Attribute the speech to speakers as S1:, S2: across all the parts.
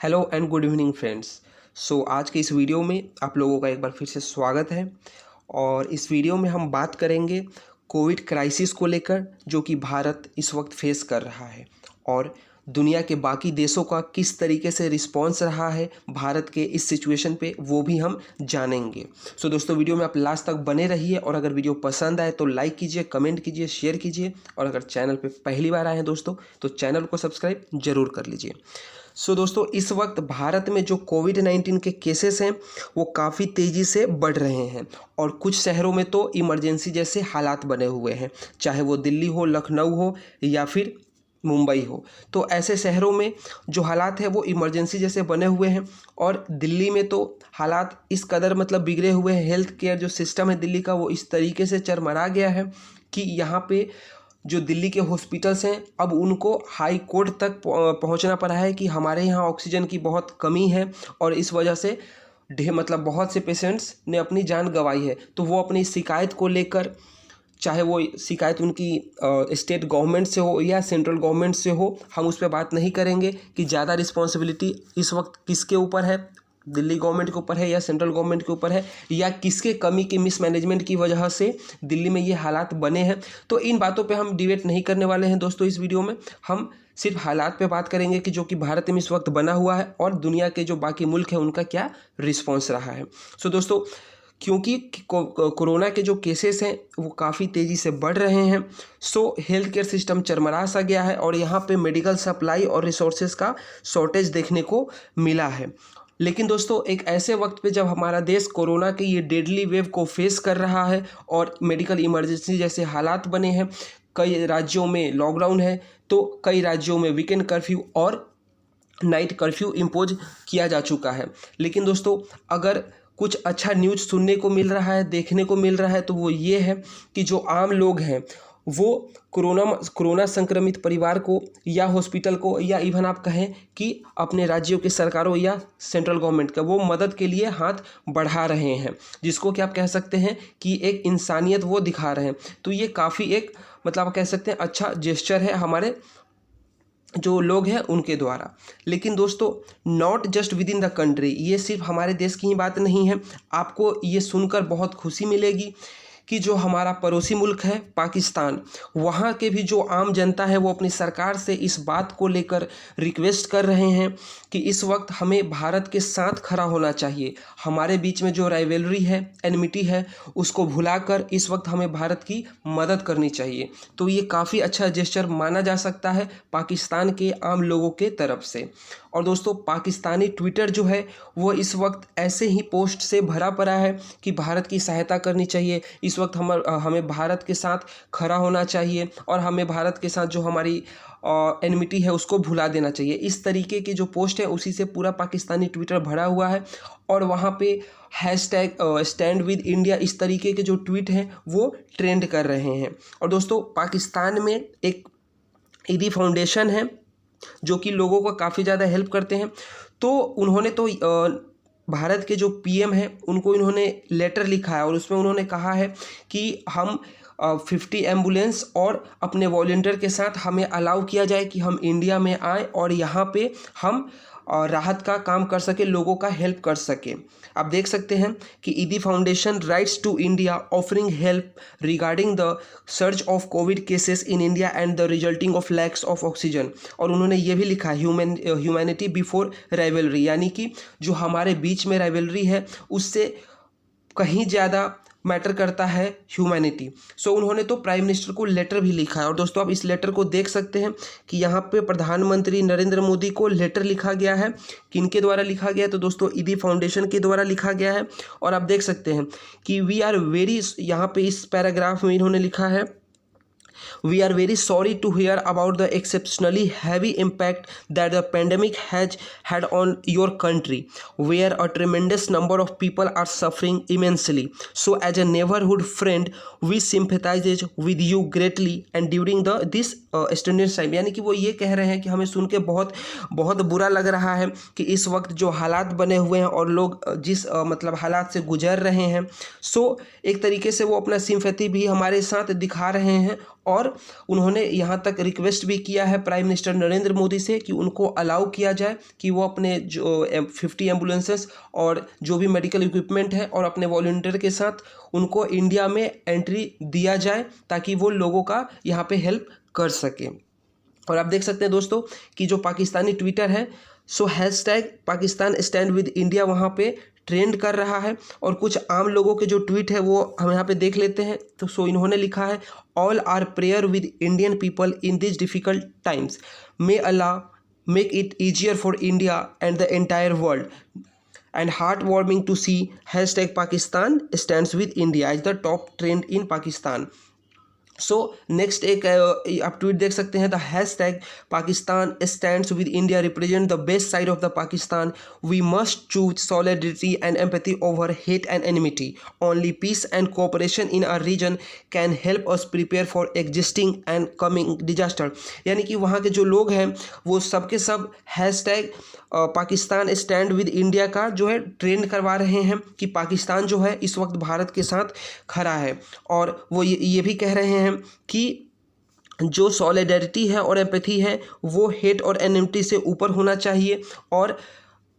S1: Hello and good evening friends. आज के इस वीडियो में आप लोगों का एक बार फिर से स्वागत है। और इस वीडियो में हम बात करेंगे कोविड क्राइसिस को लेकर, जो कि भारत इस वक्त फेस कर रहा है और दुनिया के बाकी देशों का किस तरीके से रिस्पॉन्स रहा है भारत के इस सिचुएशन पे, वो भी हम जानेंगे। दोस्तों, वीडियो में आप लास्ट तक बने रहिए और अगर वीडियो पसंद आए तो लाइक कीजिए, कमेंट कीजिए, शेयर कीजिए और अगर चैनल पे पहली बार आए हैं दोस्तों तो चैनल को सब्सक्राइब जरूर कर लीजिए। दोस्तों, इस वक्त भारत में जो कोविड-19 के केसेस हैं वो काफ़ी तेज़ी से बढ़ रहे हैं और कुछ शहरों में तो इमरजेंसी जैसे हालात बने हुए हैं, चाहे वो दिल्ली हो, लखनऊ हो या फिर मुंबई हो। तो ऐसे शहरों में जो हालात है वो इमरजेंसी जैसे बने हुए हैं और दिल्ली में तो हालात इस कदर बिगड़े हुए हैं। हेल्थ केयर जो सिस्टम है दिल्ली का वो इस तरीके से चरमरा गया है कि यहाँ पे जो दिल्ली के हॉस्पिटल्स हैं अब उनको हाई कोर्ट तक पहुंचना पड़ा है कि हमारे यहाँ ऑक्सीजन की बहुत कमी है और इस वजह से बहुत से पेशेंट्स ने अपनी जान गंवाई है। तो वो अपनी शिकायत को लेकर, चाहे वो शिकायत उनकी स्टेट गवर्नमेंट से हो या सेंट्रल गवर्नमेंट से हो, हम उस पर बात नहीं करेंगे कि ज़्यादा रिस्पॉन्सिबिलिटी इस वक्त किसके ऊपर है, दिल्ली गवर्नमेंट के ऊपर है या सेंट्रल गवर्नमेंट के ऊपर है, या किसके कमी की मिसमैनेजमेंट की वजह से दिल्ली में ये हालात बने हैं। तो इन बातों पे हम डिबेट नहीं करने वाले हैं दोस्तों। इस वीडियो में हम सिर्फ हालात पे बात करेंगे कि जो कि भारत में इस वक्त बना हुआ है और दुनिया के जो बाकी मुल्क हैं उनका क्या रिस्पॉन्स रहा है। दोस्तों, क्योंकि कोरोना के जो केसेस हैं वो काफ़ी तेज़ी से बढ़ रहे हैं, हेल्थ केयर सिस्टम चरमरा सा गया है और यहाँ पे मेडिकल सप्लाई और रिसोर्सेज का शॉर्टेज देखने को मिला है। लेकिन दोस्तों, एक ऐसे वक्त पे जब हमारा देश कोरोना के ये डेडली वेव को फेस कर रहा है और मेडिकल इमरजेंसी जैसे हालात बने हैं, कई राज्यों में लॉकडाउन है, तो कई राज्यों में वीकेंड कर्फ्यू और नाइट कर्फ्यू इम्पोज किया जा चुका है। लेकिन दोस्तों, अगर कुछ अच्छा न्यूज़ सुनने को मिल रहा है, देखने को मिल रहा है, तो वो ये है कि जो आम लोग हैं वो कोरोना संक्रमित परिवार को या हॉस्पिटल को या इवन आप कहें कि अपने राज्यों के सरकारों या सेंट्रल गवर्नमेंट का वो मदद के लिए हाथ बढ़ा रहे हैं, जिसको कि आप कह सकते हैं कि एक इंसानियत वो दिखा रहे हैं। तो ये काफ़ी एक आप कह सकते हैं अच्छा जेस्चर है हमारे जो लोग हैं उनके द्वारा। लेकिन दोस्तों, not just with in the country, ये सिर्फ हमारे देश की ही बात नहीं है। आपको ये सुनकर बहुत खुशी मिलेगी कि जो हमारा पड़ोसी मुल्क है पाकिस्तान, वहाँ के भी जो आम जनता है वो अपनी सरकार से इस बात को लेकर रिक्वेस्ट कर रहे हैं कि इस वक्त हमें भारत के साथ खड़ा होना चाहिए। हमारे बीच में जो राइवलरी है, एनमिटी है, उसको भुलाकर इस वक्त हमें भारत की मदद करनी चाहिए। तो ये काफ़ी अच्छा जेस्चर माना जा सकता है पाकिस्तान के आम लोगों के तरफ से। और दोस्तों, पाकिस्तानी ट्विटर जो है वो इस वक्त ऐसे ही पोस्ट से भरा पड़ा है कि भारत की सहायता करनी चाहिए, इस वक्त हमें भारत के साथ खड़ा होना चाहिए और हमें भारत के साथ जो हमारी एनमिटी है उसको भुला देना चाहिए। इस तरीके के जो पोस्ट है उसी से पूरा पाकिस्तानी ट्विटर भरा हुआ है और वहाँ पे हैशटैग स्टैंड विद इंडिया, इस तरीके के जो ट्वीट हैं वो ट्रेंड कर रहे हैं। और दोस्तों, पाकिस्तान में एक ईदी फाउंडेशन है जो कि लोगों को काफ़ी ज़्यादा हेल्प करते हैं। तो उन्होंने तो भारत के जो पीएम हैं उनको इन्होंने लेटर लिखा है और उसमें उन्होंने कहा है कि हम 50 एम्बुलेंस और अपने वॉलंटियर के साथ हमें अलाउ किया जाए कि हम इंडिया में आए और यहाँ पे हम राहत का काम कर सके, लोगों का हेल्प कर सके। आप देख सकते हैं कि Edhi Foundation writes to India offering help regarding the search of Covid cases in India and the resulting of lacks of oxygen. और उन्होंने ये भी लिखा ह्यूमैनिटी बिफोर राइवलरी, यानी कि जो हमारे बीच में राइवलरी है उससे कहीं ज़्यादा मैटर करता है ह्यूमैनिटी। उन्होंने तो प्राइम मिनिस्टर को लेटर भी लिखा है। और दोस्तों, आप इस लेटर को देख सकते हैं कि यहाँ पे प्रधानमंत्री नरेंद्र मोदी को लेटर लिखा गया है। किनके द्वारा लिखा गया है? तो दोस्तों, ईदी फाउंडेशन के द्वारा लिखा गया है। और आप देख सकते हैं कि वी आर वेरी, यहाँ पे इस पैराग्राफ में इन्होंने लिखा है, We are very sorry to hear about the exceptionally heavy impact that the pandemic has had on your country, where a tremendous number of people are suffering immensely. So as a neighborhood friend, we sympathize with you greatly, and during this students time, यानी कि वो ये कह रहे हैं कि हमें सुन के बहुत बहुत बुरा लग रहा है कि इस वक्त जो हालात बने हुए हैं और लोग जिस मतलब हालात से गुजर रहे हैं, सो एक तरीके से वो अपना सिंपैथी भी हमारे साथ दिखा रहे हैं। और उन्होंने यहाँ तक रिक्वेस्ट भी किया है प्राइम मिनिस्टर नरेंद्र मोदी से कि उनको अलाउ किया जाए कि वो अपने जो 50 एम्बुलेंसेस और जो भी मेडिकल इक्विपमेंट है और अपने वॉलंटियर के साथ उनको इंडिया में एंट्री दिया जाए ताकि वो लोगों का यहाँ पे हेल्प कर सके। और आप देख सकते हैं दोस्तों कि जो पाकिस्तानी ट्विटर है, so hashtag Pakistan stand with India वहाँ पे ट्रेंड कर रहा है। और कुछ आम लोगों के जो ट्वीट है वो हम यहाँ पे देख लेते हैं। तो सो इन्होंने लिखा है, all our prayer with Indian people in this difficult times, may Allah make it easier for India and the entire world and heartwarming to see hashtag Pakistan stands with India as the top trend in Pakistan। So next एक आप tweet देख सकते हैं, the hashtag Pakistan stands with India represent the best side of the Pakistan, we must choose solidarity and empathy over hate and enmity, only peace and cooperation in our region can help us prepare for existing and coming disaster. यानी कि वहाँ के जो लोग हैं वो सबके सब hashtag Pakistan stand with India का जो है ट्रेंड करवा रहे हैं कि पाकिस्तान जो है इस वक्त भारत के साथ खड़ा है। और वो ये भी कह रहे हैं कि जो सॉलिडरिटी है और एम्पैथी है वो हेट और एनिमिटी से ऊपर होना चाहिए। और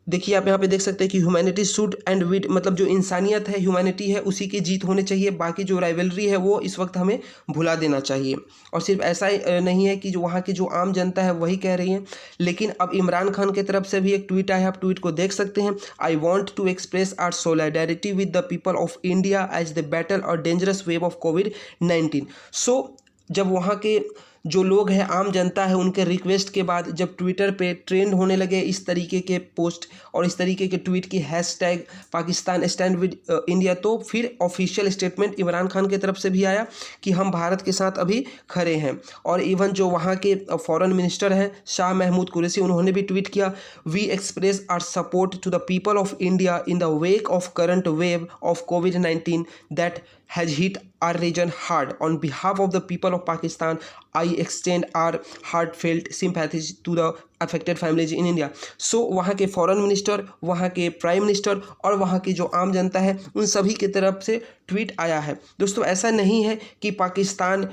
S1: देखिए आप यहाँ पे देख सकते हैं कि ह्यूमैनिटी शुड एंड विद, मतलब जो इंसानियत है, ह्यूमैनिटी है, उसी की जीत होनी चाहिए। बाकी जो राइवलरी है वो इस वक्त हमें भुला देना चाहिए। और सिर्फ ऐसा ही नहीं है कि जो वहाँ की जो आम जनता है वही कह रही है, लेकिन अब इमरान खान की तरफ से भी एक ट्वीट आया है, आप ट्वीट को देख सकते हैं। I want to express our solidarity with the people of India as the battle और डेंजरस वेव ऑफ कोविड-19। सो जब वहाँ के जो लोग हैं, आम जनता है, उनके रिक्वेस्ट के बाद जब ट्विटर पे ट्रेंड होने लगे इस तरीके के पोस्ट और इस तरीके के ट्वीट की hashtag Pakistan stand with India, तो फिर ऑफिशियल स्टेटमेंट इमरान खान की तरफ से भी आया कि हम भारत के साथ अभी खड़े हैं। और इवन जो वहाँ के फॉरेन मिनिस्टर हैं शाह महमूद कुरैशी, उन्होंने भी ट्वीट किया, we express our support to the people of India in the wake of current wave of कोविड-19 that has hit our region hard. On behalf of the people of Pakistan, I extend our heartfelt sympathies to the affected families in India। So वहाँ के foreign minister, वहाँ के prime minister और वहाँ की जो आम जनता है, उन सभी की तरफ से ट्वीट आया है। दोस्तों ऐसा नहीं है कि पाकिस्तान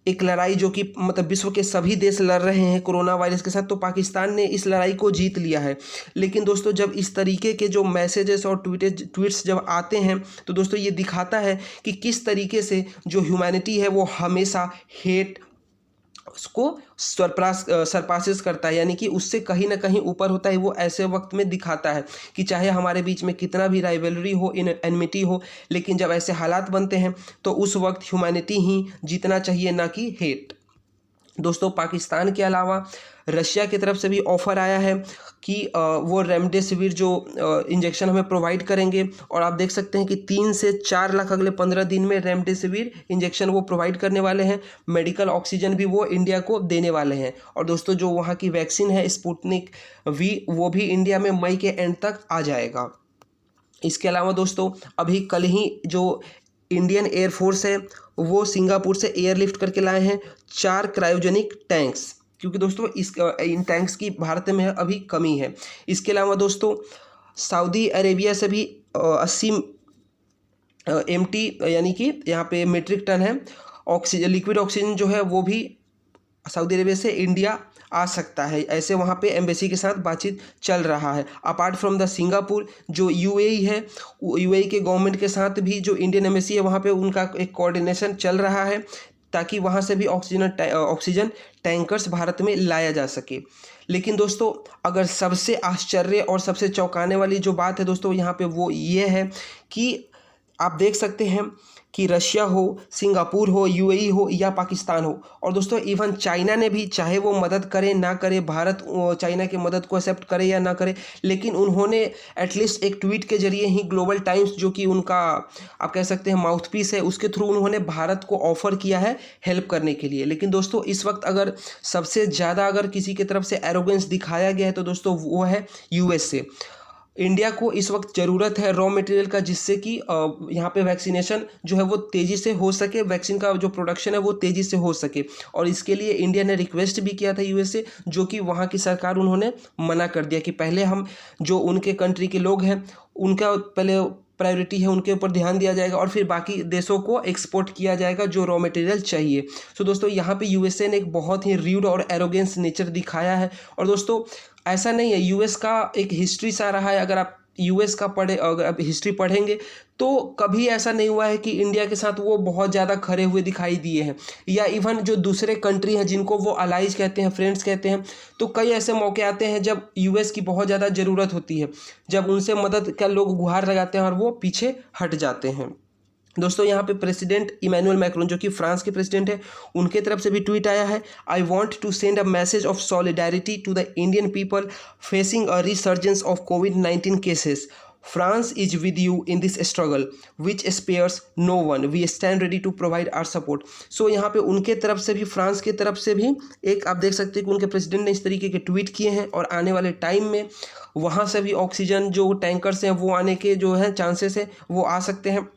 S1: एक लड़ाई जो कि मतलब विश्व के सभी देश लड़ रहे हैं कोरोना वायरस के साथ, तो पाकिस्तान ने इस लड़ाई को जीत लिया है। लेकिन दोस्तों जब इस तरीके के जो मैसेजेस और ट्वीट्स जब आते हैं तो दोस्तों ये दिखाता है कि किस तरीके से जो ह्यूमैनिटी है वो हमेशा हेट उसको सरपासेस करता है, यानी कि उससे कहीं ना कहीं ऊपर होता है। वो ऐसे वक्त में दिखाता है कि चाहे हमारे बीच में कितना भी राइवलरी हो, एनिमिटी हो, लेकिन जब ऐसे हालात बनते हैं तो उस वक्त ह्यूमैनिटी ही जीतना चाहिए, ना कि हेट। दोस्तों पाकिस्तान के अलावा रशिया की तरफ से भी ऑफ़र आया है कि वो रेमडेसिविर जो इंजेक्शन हमें प्रोवाइड करेंगे। और आप देख सकते हैं कि 3 से 4 लाख अगले 15 दिन में रेमडेसिविर इंजेक्शन वो प्रोवाइड करने वाले हैं। मेडिकल ऑक्सीजन भी वो इंडिया को देने वाले हैं। और दोस्तों जो वहाँ की वैक्सीन है स्पुतनिक वी, वो भी इंडिया में मई के एंड तक आ जाएगा। इसके अलावा दोस्तों अभी कल ही जो इंडियन एयरफोर्स है वो सिंगापुर से एयरलिफ्ट करके लाए हैं 4 क्रायोजेनिक टैंक्स, क्योंकि दोस्तों इन टैंक्स की भारत में अभी कमी है। इसके अलावा दोस्तों सऊदी अरेबिया से भी 80 MT यानी कि यहाँ पे मीट्रिक टन है ऑक्सीजन, लिक्विड ऑक्सीजन जो है वो भी सऊदी अरेबिया से इंडिया आ सकता है। ऐसे वहाँ पे एम्बेसी के साथ बातचीत चल रहा है। अपार्ट फ्रॉम द सिंगापुर जो UAE है, UAE के गवर्नमेंट के साथ भी जो इंडियन एम्बेसी है वहाँ पे उनका एक कोऑर्डिनेशन चल रहा है ताकि वहाँ से भी ऑक्सीजन टैंकर्स भारत में लाया जा सके। लेकिन दोस्तों अगर सबसे आश्चर्य और सबसे चौंकाने वाली जो बात है दोस्तों यहाँ पे वो ये है कि आप देख सकते हैं कि रशिया हो, सिंगापुर हो, UAE हो या पाकिस्तान हो, और दोस्तों इवन चाइना ने भी, चाहे वो मदद करे ना करे, भारत चाइना की मदद को एक्सेप्ट करे या ना करे, लेकिन उन्होंने एटलीस्ट एक ट्वीट के जरिए ही ग्लोबल टाइम्स जो कि उनका आप कह सकते हैं माउथपीस है, उसके थ्रू उन्होंने भारत को ऑफ़र किया है हेल्प करने के लिए। लेकिन दोस्तों इस वक्त अगर सबसे ज़्यादा अगर किसी की तरफ से एरोगेंस दिखाया गया है तो दोस्तों वो है USA। इंडिया को इस वक्त ज़रूरत है रॉ मटेरियल का, जिससे कि यहाँ पे वैक्सीनेशन जो है वो तेज़ी से हो सके, वैक्सीन का जो प्रोडक्शन है वो तेज़ी से हो सके। और इसके लिए इंडिया ने रिक्वेस्ट भी किया था यूएस से, जो कि वहाँ की सरकार उन्होंने मना कर दिया कि पहले हम जो उनके कंट्री के लोग हैं उनका पहले प्रायोरिटी है, उनके ऊपर ध्यान दिया जाएगा और फिर बाकी देशों को एक्सपोर्ट किया जाएगा जो रॉ मटेरियल चाहिए। सो दोस्तों यहाँ पे यूएसए ने एक बहुत ही र्यूड और एरोगेंस नेचर दिखाया है। और दोस्तों ऐसा नहीं है, यूएस का एक हिस्ट्री सा रहा है, अगर आप यूएस का अगर आप हिस्ट्री पढ़ेंगे तो कभी ऐसा नहीं हुआ है कि इंडिया के साथ वो बहुत ज़्यादा खरे हुए दिखाई दिए हैं, या इवन जो दूसरे कंट्री हैं जिनको वो अलाइज कहते हैं, फ्रेंड्स कहते हैं, तो कई ऐसे मौके आते हैं जब यूएस की बहुत ज़्यादा ज़रूरत होती है, जब उनसे मदद का लोग गुहार लगाते हैं और वो पीछे हट जाते हैं। दोस्तों यहाँ पे प्रेसिडेंट इमैनुअल मैक्रोन जो कि फ्रांस के प्रेसिडेंट है, उनके तरफ से भी ट्वीट आया है। I want to send a message of solidarity to the Indian people facing a resurgence of कोविड-19 cases. France is with you in this struggle which spares no one. We stand ready to provide our support. So यहाँ पे उनके तरफ से भी, France की तरफ से भी एक आप देख सकते हैं कि उनके प्रेसिडेंट ने इस तरीके के ट्वीट किए हैं और आने वाले टाइम में वहाँ से भी ऑक्सीजन जो टैंकर्स हैं वो आने के जो है चांसेस है वो आ सकते हैं।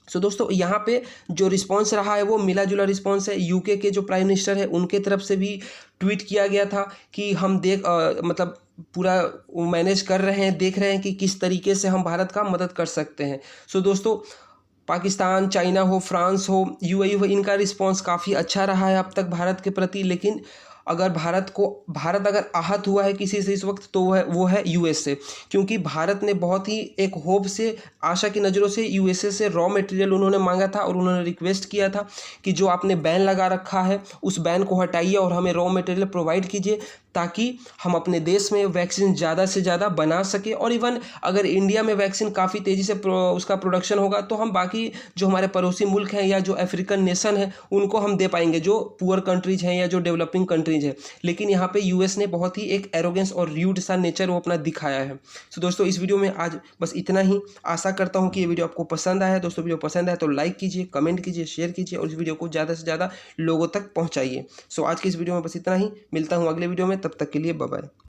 S1: सो दोस्तों यहाँ पे जो रिस्पांस रहा है वो मिला जुला रिस्पांस है। यूके के जो प्राइम मिनिस्टर है उनके तरफ से भी ट्वीट किया गया था कि हम मतलब पूरा मैनेज कर रहे हैं, देख रहे हैं कि किस तरीके से हम भारत का मदद कर सकते हैं। सो दोस्तों पाकिस्तान, चाइना हो, फ्रांस हो, यूएई हो, इनका रिस्पांस काफ़ी अच्छा रहा है अब तक भारत के प्रति। लेकिन अगर भारत अगर आहत हुआ है किसी से इस वक्त तो वो है यूएस से, क्योंकि भारत ने बहुत ही एक होप से, आशा की नज़रों से यूएसए से रॉ मटेरियल उन्होंने मांगा था और उन्होंने रिक्वेस्ट किया था कि जो आपने बैन लगा रखा है उस बैन को हटाइए और हमें रॉ मटेरियल प्रोवाइड कीजिए ताकि हम अपने देश में वैक्सीन ज़्यादा से ज़्यादा बना सके। और इवन अगर इंडिया में वैक्सीन काफ़ी तेज़ी से उसका प्रोडक्शन होगा तो हम बाकी जो हमारे पड़ोसी मुल्क हैं या जो अफ्रीकन नेशन है उनको हम दे पाएंगे, जो पुअर कंट्रीज हैं या जो डेवलपिंग कंट्रीज है। लेकिन यहाँ पे यूएस ने बहुत ही एक एरोगेंस और र्यूड सा नेचर वो अपना दिखाया है। तो दोस्तों इस वीडियो में आज बस इतना ही। आशा करता हूँ कि ये वीडियो आपको पसंद आया है। दोस्तों वीडियो पसंद आया तो लाइक कीजिए, कमेंट कीजिए, शेयर कीजिए और इस वीडियो को ज़्यादा से ज़्यादा लोगों तक पहुँचाइए। सो आज की इस वीडियो में बस इतना ही। मिलता हूँ अगले वीडियो में, तब तक के लिए बाय बाय।